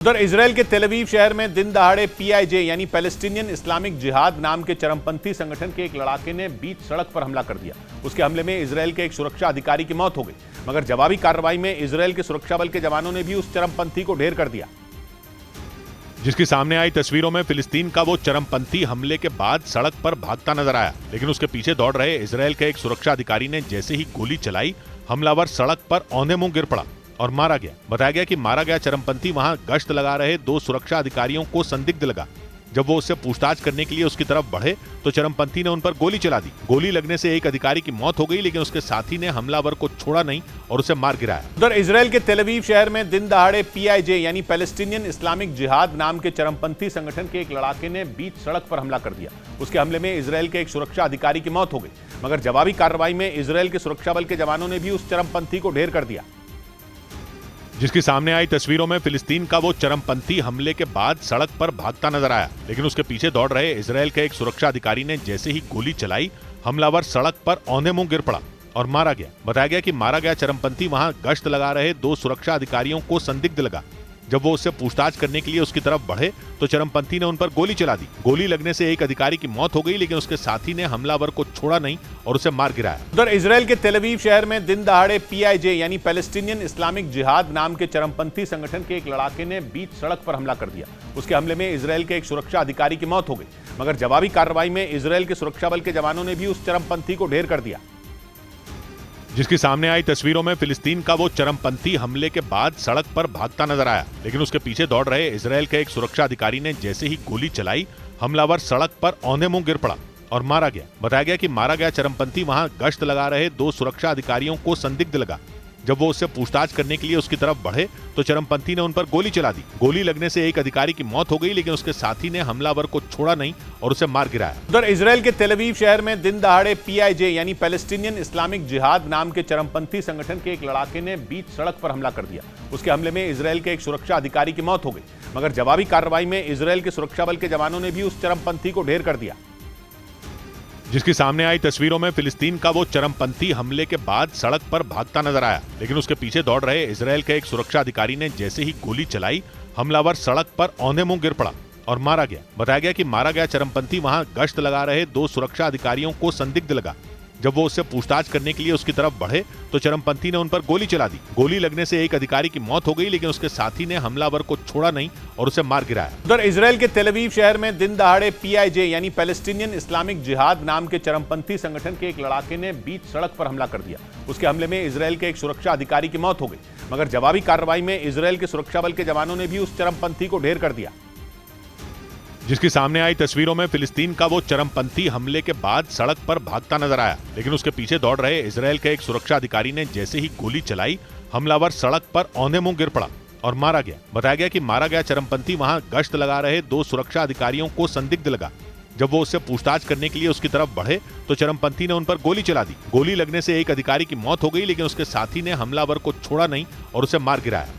उधर इसराइल के तेल अवीव शहर में दिन दहाड़े पीआईजे यानी पैलेस्टीनियन इस्लामिक जिहाद नाम के चरमपंथी संगठन के एक लड़ाके ने बीच सड़क पर हमला कर दिया। उसके हमले में इसराइल के एक सुरक्षा अधिकारी की मौत हो गई, मगर जवाबी कार्रवाई में इसराइल के सुरक्षा बल के जवानों ने भी उस चरमपंथी को ढेर कर दिया। जिसकी सामने आई तस्वीरों में फिलिस्तीन का वो चरमपंथी हमले के बाद सड़क पर भागता नजर आया, लेकिन उसके पीछे दौड़ रहे इसराइल के एक सुरक्षा अधिकारी ने जैसे ही गोली चलाई, हमलावर सड़क पर औंधे मुंह गिर पड़ा और मारा गया। बताया गया कि मारा गया चरमपंथी वहां गश्त लगा रहे दो सुरक्षा अधिकारियों को संदिग्ध लगा। जब वो उससे पूछताछ करने के लिए उसकी तरफ बढ़े तो चरमपंथी ने उन पर गोली चला दी। गोली लगने से एक अधिकारी की मौत हो गई, लेकिन उसके साथी ने हमलावर को छोड़ा नहीं और उसे मार गिराया। उधर इसराइल के तेल अवीव शहर में दिन दहाड़े पीआईजे यानी पैलेस्टीनियन इस्लामिक जिहाद नाम के चरमपंथी संगठन के एक लड़ाके ने बीच सड़क पर हमला कर दिया। उसके हमले में इसराइल के एक सुरक्षा अधिकारी की मौत हो गई, मगर जवाबी कार्रवाई में इसराइल के सुरक्षा बल के जवानों ने भी उस चरमपंथी को ढेर कर दिया। जिसकी सामने आई तस्वीरों में फिलिस्तीन का वो चरमपंथी हमले के बाद सड़क पर भागता नजर आया, लेकिन उसके पीछे दौड़ रहे इसराइल के एक सुरक्षा अधिकारी ने जैसे ही गोली चलाई, हमलावर सड़क पर औंधे मुंह गिर पड़ा और मारा गया। बताया गया कि मारा गया चरमपंथी वहां गश्त लगा रहे दो सुरक्षा अधिकारियों को संदिग्ध लगा। जब वो उससे पूछताछ करने के लिए उसकी तरफ बढ़े तो चरमपंथी ने उन पर गोली चला दी। गोली लगने से एक अधिकारी की मौत हो गई, लेकिन उसके साथी ने हमलावर को छोड़ा नहीं और उसे मार गिराया। उधर इसराइल के तेल अवीव शहर में दिन दहाड़े पीआईजे यानी पैलेस्टीनियन इस्लामिक जिहाद नाम के चरमपंथी संगठन के एक लड़ाके ने बीच सड़क पर हमला कर दिया। उसके हमले में इसराइल के एक सुरक्षा अधिकारी की मौत हो गई, मगर जवाबी कार्रवाई में इसराइल के सुरक्षा बल के जवानों ने भी उस चरमपंथी को ढेर कर दिया। जिसकी सामने आई तस्वीरों में फिलिस्तीन का वो चरमपंथी हमले के बाद सड़क पर भागता नजर आया, लेकिन उसके पीछे दौड़ रहे इसराइल के एक सुरक्षा अधिकारी ने जैसे ही गोली चलाई, हमलावर सड़क पर औंधे मुंह गिर पड़ा और मारा गया। बताया गया कि मारा गया चरमपंथी वहां गश्त लगा रहे दो सुरक्षा अधिकारियों को संदिग्ध लगा। जब वो उससे पूछताछ करने के लिए उसकी तरफ बढ़े तो चरमपंथी ने उन पर गोली चला दी। गोली लगने से एक अधिकारी की मौत हो गई, लेकिन उसके साथी ने हमलावर को छोड़ा नहीं और उसे मार गिराया। उधर इसराइल के तेल अवीव शहर में दिन दहाड़े पीआईजे यानी पैलेस्टीनियन इस्लामिक जिहाद नाम के चरमपंथी संगठन के एक लड़ाके ने बीच सड़क पर हमला कर दिया। उसके हमले में इसराइल के एक सुरक्षा अधिकारी की मौत हो गई, मगर जवाबी कार्रवाई में इसराइल के सुरक्षा बल के जवानों ने भी उस चरमपंथी को ढेर कर दिया। जिसकी सामने आई तस्वीरों में फिलिस्तीन का वो चरमपंथी हमले के बाद सड़क पर भागता नजर आया, लेकिन उसके पीछे दौड़ रहे इसराइल के एक सुरक्षा अधिकारी ने जैसे ही गोली चलाई, हमलावर सड़क पर औंधे मुंह गिर पड़ा और मारा गया। बताया गया कि मारा गया चरमपंथी वहां गश्त लगा रहे दो सुरक्षा अधिकारियों को संदिग्ध लगा। जब वो उससे पूछताछ करने के लिए उसकी तरफ बढ़े तो चरमपंथी ने उन पर गोली चला दी। गोली लगने से एक अधिकारी की मौत हो गई, लेकिन उसके साथी ने हमलावर को छोड़ा नहीं और उसे मार गिराया। उधर इसराइल के तेल अवीव शहर में दिन दहाड़े पीआईजे यानी पैलेस्टीनियन इस्लामिक जिहाद नाम के चरमपंथी संगठन के एक लड़ाके ने बीच सड़क पर हमला कर दिया। उसके हमले में इसराइल के एक सुरक्षा अधिकारी की मौत हो गई, मगर जवाबी कार्रवाई में इसराइल के सुरक्षा बल के जवानों ने भी उस चरमपंथी को ढेर कर दिया। जिसकी सामने आई तस्वीरों में फिलिस्तीन का वो चरमपंथी हमले के बाद सड़क पर भागता नजर आया, लेकिन उसके पीछे दौड़ रहे इसराइल के एक सुरक्षा अधिकारी ने जैसे ही गोली चलाई, हमलावर सड़क पर औंधे मुंह गिर पड़ा और मारा गया। बताया गया कि मारा गया चरमपंथी वहां गश्त लगा रहे दो सुरक्षा अधिकारियों को संदिग्ध लगा। जब वो उससे पूछताछ करने के लिए उसकी तरफ बढ़े तो चरमपंथी ने उन पर गोली चला दी। गोली लगने से एक अधिकारी की मौत हो गई, लेकिन उसके साथी ने हमलावर को छोड़ा नहीं और उसे मार गिराया।